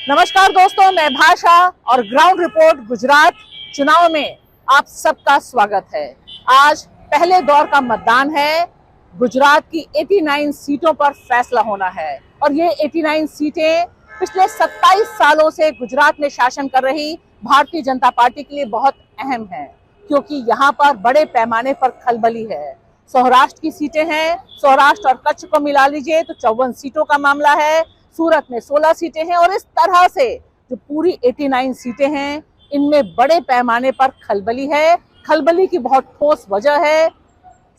नमस्कार दोस्तों, मैं भाषा और ग्राउंड रिपोर्ट गुजरात चुनाव में आप सबका स्वागत है। आज पहले दौर का मतदान है। गुजरात की 89 सीटों पर फैसला होना है और ये 89 सीटें पिछले 27 सालों से गुजरात में शासन कर रही भारतीय जनता पार्टी के लिए बहुत अहम है, क्योंकि यहाँ पर बड़े पैमाने पर खलबली है। सौराष्ट्र की सीटें हैं, सौराष्ट्र और कच्छ को मिला लीजिए तो 54 सीटों का मामला है। सूरत में 16 सीटें हैं और इस तरह से जो पूरी 89 सीटें हैं, इनमें बड़े पैमाने पर खलबली है। खलबली की बहुत ठोस वजह है,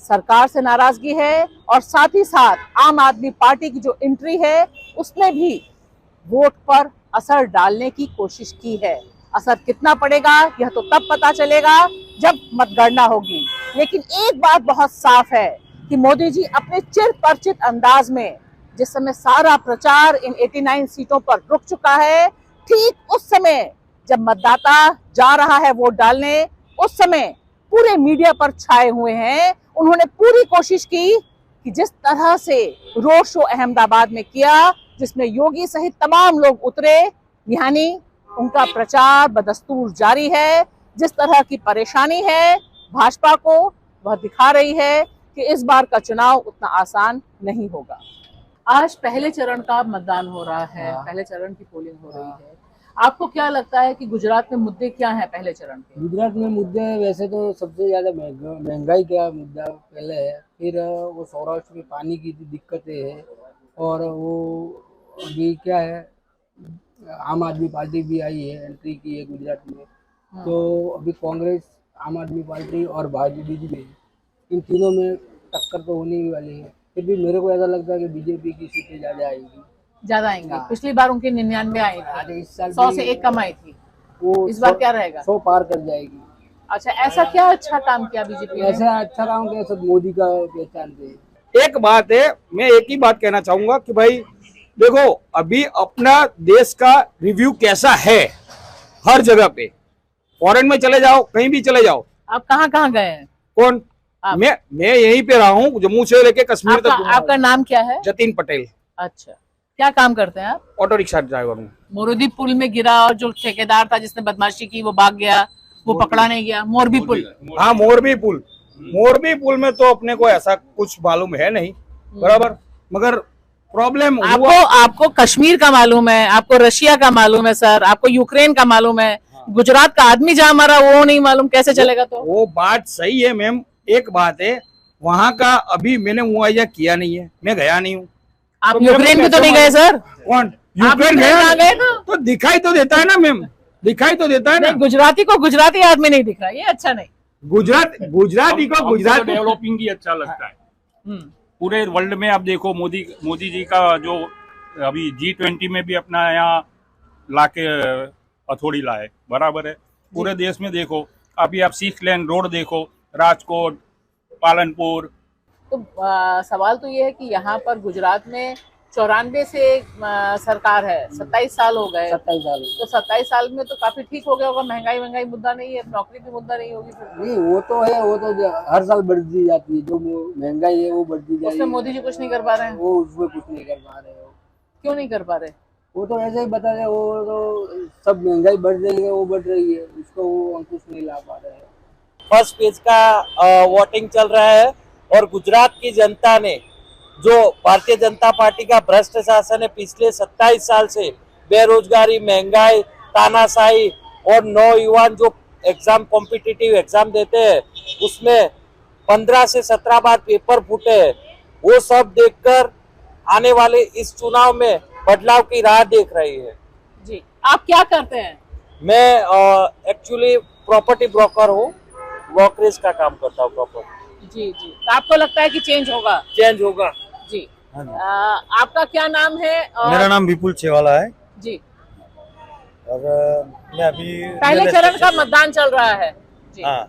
सरकार से नाराजगी है और साथ ही साथ आम आदमी पार्टी की जो एंट्री है उसने भी वोट पर असर डालने की कोशिश की है। असर कितना पड़ेगा यह तो तब पता चलेगा जब मतगणना होगी। लेकिन एक बात बहुत साफ है कि मोदी जी अपने चिर परिचित अंदाज में जिस समय सारा प्रचार इन 89 सीटों पर रुक चुका है, ठीक उस समय जब मतदाता जा रहा है वोट डालने, उस समय पूरे मीडिया पर छाए हुए हैं। उन्होंने पूरी कोशिश की कि जिस तरह से रोड शो अहमदाबाद में किया, जिसमें योगी सहित तमाम लोग उतरे, यानी उनका प्रचार बदस्तूर जारी है। जिस तरह की परेशानी है भाजपा को, वह दिखा रही है कि इस बार का चुनाव उतना आसान नहीं होगा। आज पहले चरण का मतदान हो रहा है, पहले चरण की पोलिंग हो रही है। आपको क्या लगता है कि गुजरात में मुद्दे क्या हैं पहले चरण के? गुजरात में मुद्दे वैसे तो सबसे ज्यादा महंगाई का मुद्दा पहले है, फिर वो सौराष्ट्र में पानी की दिक्कतें है और वो अभी क्या है, आम आदमी पार्टी भी आई है, एंट्री की है गुजरात में। तो अभी कांग्रेस, आम आदमी पार्टी और भाजपा बीजेपी, इन तीनों में टक्कर तो होने ही वाली है। फिर भी मेरे को ऐसा लगता है कि बीजेपी की सीटें ज्यादा आएंगी। पिछली बार उनकी 99 आई थी, इस साल 100 से 1 कम आई थी। वो इस बार क्या रहेगा? 100 पार कर जाएगी। अच्छा, ऐसा क्या अच्छा काम किया बीजेपी ने? ऐसा अच्छा काम किया, सब मोदी का पहचानते हैं। एक बात है, मैं एक ही बात कहना चाहूंगा कि भाई देखो, अभी अपना देश का रिव्यू कैसा है हर जगह पे, फॉरेन में चले जाओ, कहीं भी चले जाओ। आप कहाँ गए हैं? कौन? मैं यहीं पे रहा हूँ, जम्मू से लेके कश्मीर तक। आपका नाम क्या है? जतिन पटेल। अच्छा, क्या काम करते हैं आप? ऑटो रिक्शा ड्राइवर हूँ। मोरबी पुल में गिरा और जो ठेकेदार था जिसने बदमाशी की वो भाग गया, वो पकड़ा नहीं गया। मोरबी पुल, हाँ मोरबी पुल। मोरबी पुल में तो अपने को ऐसा कुछ मालूम है नहीं, बराबर, मगर प्रॉब्लम आपको कश्मीर का मालूम है, आपको रशिया का मालूम है सर, आपको यूक्रेन का मालूम है। गुजरात का आदमी जहाँ मारा वो नहीं मालूम, कैसे चलेगा? तो वो बात सही है मैम। एक बात है, वहाँ का अभी मैंने मुआयजा किया नहीं है, मैं गया नहीं हूँ। आप यूक्रेन भी तो नहीं गए सर? कौन यूक्रेन गया? तो दिखाई तो देता है ना मैम, दिखाई तो देता है ना। गुजराती को गुजराती आदमी नहीं दिख रहा, ये अच्छा नहीं। गुजराती को गुजरात डेवलपिंग ही अच्छा लगता है। पूरे वर्ल्ड में आप देखो, मोदी जी का जो अभी G20 में भी अपना यहाँ लाके हथौड़ी लाए, बराबर है। पूरे देश में देखो, अभी आप 6 लेन रोड देखो, राजकोट, पालनपुर। तो सवाल तो ये है कि यहाँ पर गुजरात में 94 से सरकार है, 27 साल हो गए। 27 साल तो 27 साल में तो काफी ठीक हो गया होगा। महंगाई मुद्दा नहीं है, नौकरी की मुद्दा नहीं होगी फिर? नहीं, वो तो है, वो तो हर साल बढ़ती जाती है, जो महंगाई है वो बढ़ती जाती है। उसमें मोदी जी कुछ नहीं कर पा रहे हैं? वो उसमें कुछ नहीं कर पा रहे हो। क्यों नहीं कर पा रहे? वो तो ऐसे ही बता रहे, वो तो सब महंगाई बढ़ रही है, वो बढ़ रही है, उसको वो अंकुश नहीं ला पा रहे हैं। फर्स्ट पेज का वोटिंग चल रहा है और गुजरात की जनता ने जो भारतीय जनता पार्टी का भ्रष्ट शासन है पिछले 27 साल से, बेरोजगारी, महंगाई, तानाशाही और नौयुवान जो एग्जाम, कॉम्पिटिटिव एग्जाम देते हैं उसमें 15 से 17 बार पेपर फूटे हैं, वो सब देखकर आने वाले इस चुनाव में बदलाव की राह देख रही है। जी, आप क्या करते हैं? मैं एक्चुअली प्रॉपर्टी ब्रोकर हूँ, ब्रोकरेज का काम करता हूँ प्रॉपर्टी। जी, तो आपको लगता है कि चेंज होगा? चेंज होगा जी। आपका क्या नाम है? मेरा नाम विपुल छेवाला है जी। और मैं अभी पहले चरण का मतदान चल रहा है जी। हाँ,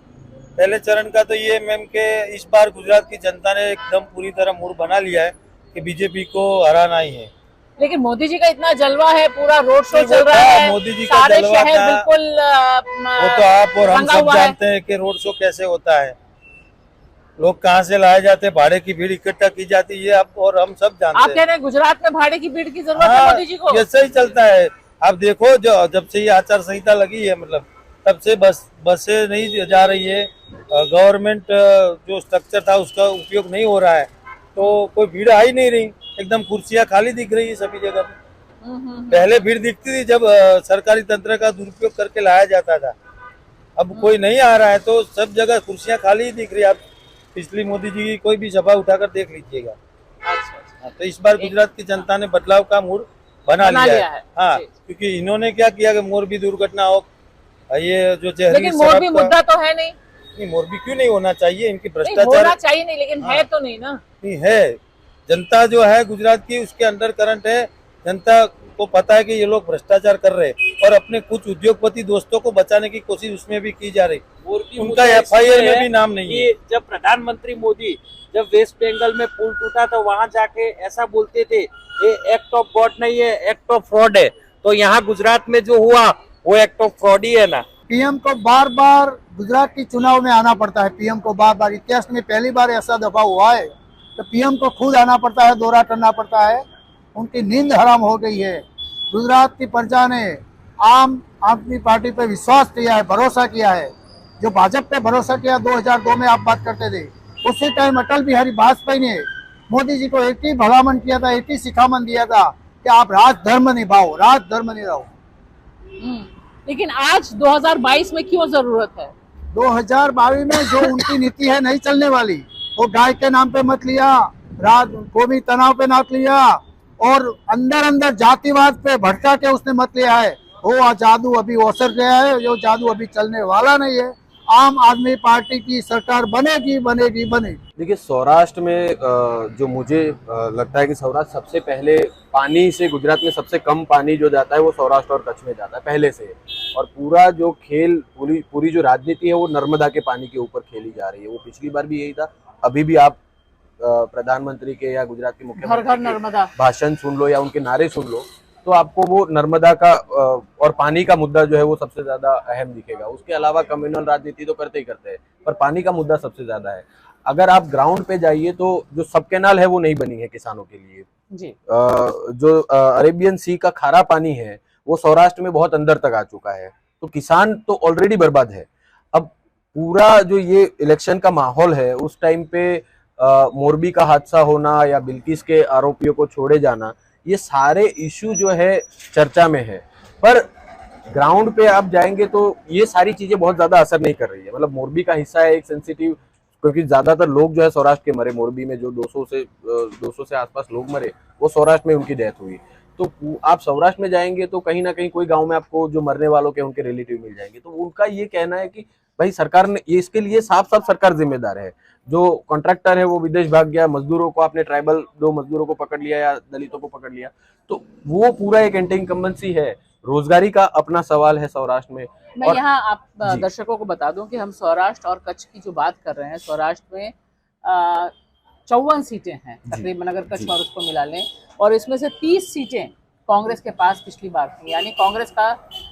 पहले चरण का तो ये मैम के इस बार गुजरात की जनता ने एकदम पूरी तरह मूड बना लिया है कि बीजेपी को हराना ही है। लेकिन मोदी जी का इतना जलवा है, पूरा रोड शो चल रहा है, मोदी जी का सारे जलवा शहर का बिल्कुल वो तो आप और हम सब जानते हैं कि रोड शो कैसे होता है, लोग कहाँ से लाए जाते हैं, भाड़े की भीड़ इकट्ठा की जाती है, आप और हम सब जानते हैं। आप कह रहे हैं गुजरात में भाड़े की भीड़ की जरूरत है मोदी जी को? ऐसा ही चलता है, आप देखो जब से ये आचार संहिता लगी है, मतलब तब से बसें नहीं जा रही है, गवर्नमेंट जो स्ट्रक्चर था उसका उपयोग नहीं हो रहा है, तो कोई भीड़ आ ही नहीं रही, एकदम कुर्सियां खाली दिख रही है सभी जगह पे। पहले भीड़ दिखती थी जब सरकारी तंत्र का दुरुपयोग करके लाया जाता था, अब कोई नहीं आ रहा है तो सब जगह कुर्सियां खाली ही दिख रही है। आप पिछली मोदी जी की कोई भी सभा उठाकर देख लीजिएगा। तो इस बार गुजरात की जनता ने बदलाव का मूड बना लिया है। हाँ, क्योंकि इन्होंने क्या किया कि मोरबी दुर्घटना हो, ये जो जहरीली लेकिन मोरबी मुद्दा तो है नहीं। मोरबी क्यों नहीं होना चाहिए, इनकी भ्रष्टाचार होना चाहिए नहीं, लेकिन है तो नहीं ना। नहीं है, जनता जो है गुजरात की उसके अंडर करंट है। जनता को पता है कि ये लोग भ्रष्टाचार कर रहे हैं और अपने कुछ उद्योगपति दोस्तों को बचाने की कोशिश उसमें भी की जा रही, उनका FIR में भी नाम नहीं है। जब प्रधानमंत्री मोदी जब वेस्ट बंगाल में पुल टूटा तो वहां जाके ऐसा बोलते थे ये एक्ट ऑफ गॉड नहीं है, एक्ट ऑफ फ्रॉड है। तो यहाँ गुजरात में जो हुआ वो एक्ट ऑफ फ्रॉड ही है ना। पीएम को बार बार गुजरात की चुनाव में आना पड़ता है, पीएम को बार बार, इतिहास में पहली बार ऐसा दफा हुआ है तो पीएम को खुद आना पड़ता है, दौरा करना पड़ता है। उनकी नींद हराम हो गई है। गुजरात की प्रजा ने आम आदमी पार्टी पे विश्वास किया है, भरोसा किया है। जो भाजपा पे भरोसा किया 2002 में आप बात करते थे, उसी टाइम अटल बिहारी वाजपेयी ने मोदी जी को एक ही भलामन किया था, एक ही शिखामन दिया था कि आप राजधर्म निभाओ, राजधर्म निभाओ। लेकिन आज 2022 में क्यों जरूरत है? 2022 में जो उनकी नीति है नहीं चलने वाली। वो गाय के नाम पे मत लिया, कौमी तनाव पे मत लिया और अंदर अंदर जातिवाद पे भटका के उसने मत लिया है। वो जादू अभी ओसर गया है, जो जादू अभी चलने वाला नहीं है। आम आदमी पार्टी की सरकार बनेगी बनेगी बनेगी। देखिए, सौराष्ट्र में जो मुझे लगता है कि सौराष्ट्र सबसे पहले पानी से, गुजरात में सबसे कम पानी जो जाता है वो सौराष्ट्र और कच्छ में जाता है पहले से। और पूरा जो खेल, पूरी जो राजनीति है वो नर्मदा के पानी के ऊपर खेली जा रही है। वो पिछली बार भी यही था, अभी भी आप प्रधानमंत्री के या गुजरात के मुख्यमंत्री के भाषण सुन लो या उनके नारे सुन लो तो आपको वो नर्मदा का और पानी का मुद्दा जो है वो सबसे ज्यादा अहम दिखेगा। उसके अलावा कम्युनल राजनीति तो करते ही करते हैं, पर पानी का मुद्दा सबसे ज्यादा है। अगर आप ग्राउंड पे जाइए तो जो सब कैनाल है वो नहीं बनी है किसानों के लिए जी। जो अरेबियन सी का खारा पानी है वो सौराष्ट्र में बहुत अंदर तक आ चुका है, तो किसान तो ऑलरेडी बर्बाद है। अब पूरा जो ये इलेक्शन का माहौल है उस टाइम पे मोरबी का हादसा होना या बिल्किस के आरोपियों को छोड़े जाना, ये सारे इशू जो है चर्चा में है, पर ग्राउंड पे आप जाएंगे तो ये सारी चीजें बहुत ज्यादा असर नहीं कर रही है। मतलब मोरबी का हिस्सा है एक सेंसिटिव, क्योंकि ज्यादातर लोग जो है सौराष्ट्र के मरे। मोरबी में जो 200 से आसपास लोग मरे वो सौराष्ट्र में उनकी डेथ हुई। तो आप सौराष्ट्र में जाएंगे तो कहीं ना कहीं कोई गांव में आपको जो मरने वालों के उनके रिलेटिव मिल जाएंगे। तो उनका ये कहना है कि भाई सरकार ने ये, इसके लिए साफ साफ सरकार जिम्मेदार है। जो कॉन्ट्रैक्टर है वो विदेश भाग गया, मजदूरों को आपने ट्राइबल 2 मजदूरों को पकड़ लिया या दलितों को पकड़ लिया, तो वो पूरा एक एंटी इनकम्बेंसी है। रोजगारी का अपना सवाल है सौराष्ट्र में। मैं यहाँ आप दर्शकों को बता दूं कि हम सौराष्ट्र और कच्छ की जो बात कर रहे हैं, सौराष्ट्र में 54 सीटें हैं तकरीबन, अगर कच्छ और उसको मिला लें, और इसमें से 30 सीटें कांग्रेस के पास पिछली बार थी। यानी कांग्रेस का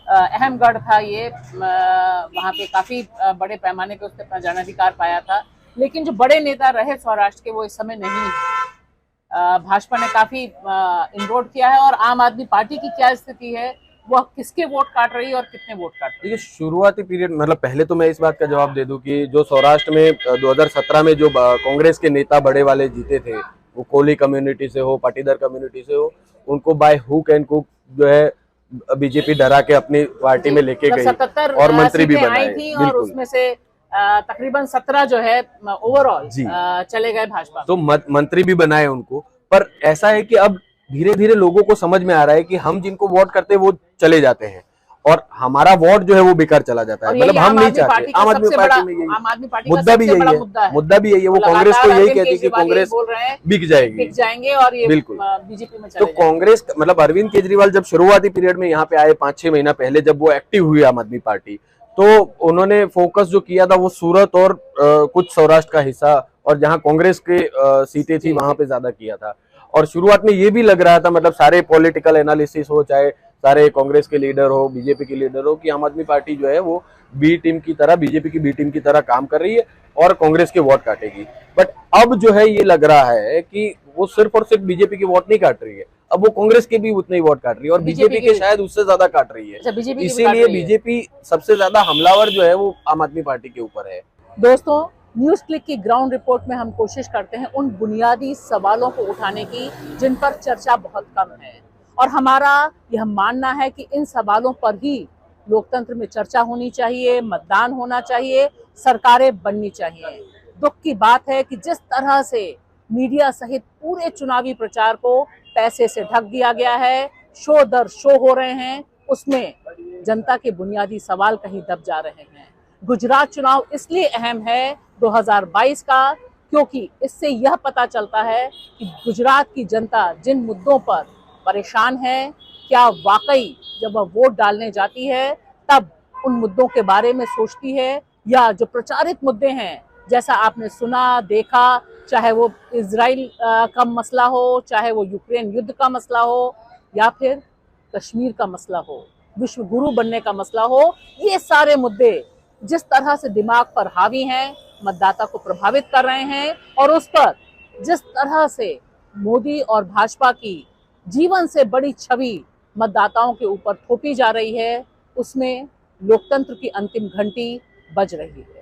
अहम गढ़ था ये, वहाँ पे काफी बड़े पैमाने पे उसने अपना जनाधिकार पाया था। लेकिन जो बड़े नेता रहे सौराष्ट्र के वो इस समय नहीं है। भाजपा ने काफी इनरोड किया है। और आम आदमी पार्टी की क्या स्थिति है, वो किसके वोट काट रही है और कितने वोट काट रही है? देखिए, शुरुआती पीरियड, मतलब पहले तो मैं इस बात का जवाब दे दूं कि जो सौराष्ट्र में 2017 में जो कांग्रेस के नेता बड़े वाले जीते थे, वो कोली कम्युनिटी से हो, पाटीदार कम्युनिटी से हो, उनको बाय हुक एंड कुक जो है बीजेपी डरा के अपनी पार्टी में लेके गई और मंत्री भी बनाए थी, और उसमें से तकरीबन 17 जो है ओवरऑल चले गए भाजपा। तो मंत्री भी बनाए उनको। पर ऐसा है कि अब धीरे धीरे लोगों को समझ में आ रहा है कि हम जिनको वोट करते हैं वो चले जाते हैं और हमारा वोट जो है वो बेकार चला जाता है। मतलब हम नहीं चाहते। आम आदमी पार्टी में यही मुद्दा भी यही है, मुद्दा भी यही है। वो कांग्रेस को यही कहती है कि कांग्रेस बिक जाएंगे और ये बिल्कुल बीजेपी में तो कांग्रेस, मतलब अरविंद केजरीवाल जब शुरुआती पीरियड में यहाँ पे आए 5-6 महीना पहले, जब वो एक्टिव हुई आम आदमी पार्टी, तो उन्होंने फोकस जो किया था वो सूरत और कुछ सौराष्ट्र का हिस्सा और जहाँ कांग्रेस के सीटें थी वहां पे ज्यादा किया था। और शुरुआत में ये भी लग रहा था, मतलब सारे पॉलिटिकल एनालिसिस हो, चाहे सारे कांग्रेस के लीडर हो, बीजेपी के लीडर हो, कि आम आदमी पार्टी जो है वो बी टीम की तरह, बीजेपी की बी टीम की तरह काम कर रही है और कांग्रेस के वोट काटेगी। बट अब जो है ये लग रहा है कि वो सिर्फ और सिर्फ बीजेपी के वोट नहीं काट रही है, अब वो कांग्रेस के भी उतने ही वोट काट रही है और बीजेपी के शायद उससे ज्यादा काट रही है। अच्छा, बीजेपी इसीलिए बीजेपी सबसे ज्यादा हमलावर जो है वो आम आदमी पार्टी के ऊपर है। दोस्तों, न्यूज क्लिक की ग्राउंड रिपोर्ट में हम कोशिश करते हैं उन बुनियादी सवालों को उठाने की जिन पर चर्चा बहुत कम है, और हमारा यह मानना है कि इन सवालों पर ही लोकतंत्र में चर्चा होनी चाहिए, मतदान होना चाहिए, सरकारें बननी चाहिए। दुख की बात है कि जिस तरह से मीडिया सहित पूरे चुनावी प्रचार को पैसे से ढक दिया गया है, शो दर शो हो रहे हैं, उसमें जनता के बुनियादी सवाल कहीं दब जा रहे हैं। गुजरात चुनाव इसलिए अहम है 2022 का, क्योंकि इससे यह पता चलता है कि गुजरात की जनता जिन मुद्दों पर परेशान है, क्या वाकई जब वह वोट डालने जाती है तब उन मुद्दों के बारे में सोचती है, या जो प्रचारित मुद्दे हैं, जैसा आपने सुना देखा, चाहे वो इजराइल का मसला हो, चाहे वो यूक्रेन युद्ध का मसला हो, या फिर कश्मीर का मसला हो, विश्व गुरु बनने का मसला हो, ये सारे मुद्दे जिस तरह से दिमाग पर हावी हैं, मतदाता को प्रभावित कर रहे हैं, और उस पर जिस तरह से मोदी और भाजपा की जीवन से बड़ी छवि मतदाताओं के ऊपर थोपी जा रही है, उसमें लोकतंत्र की अंतिम घंटी बज रही है।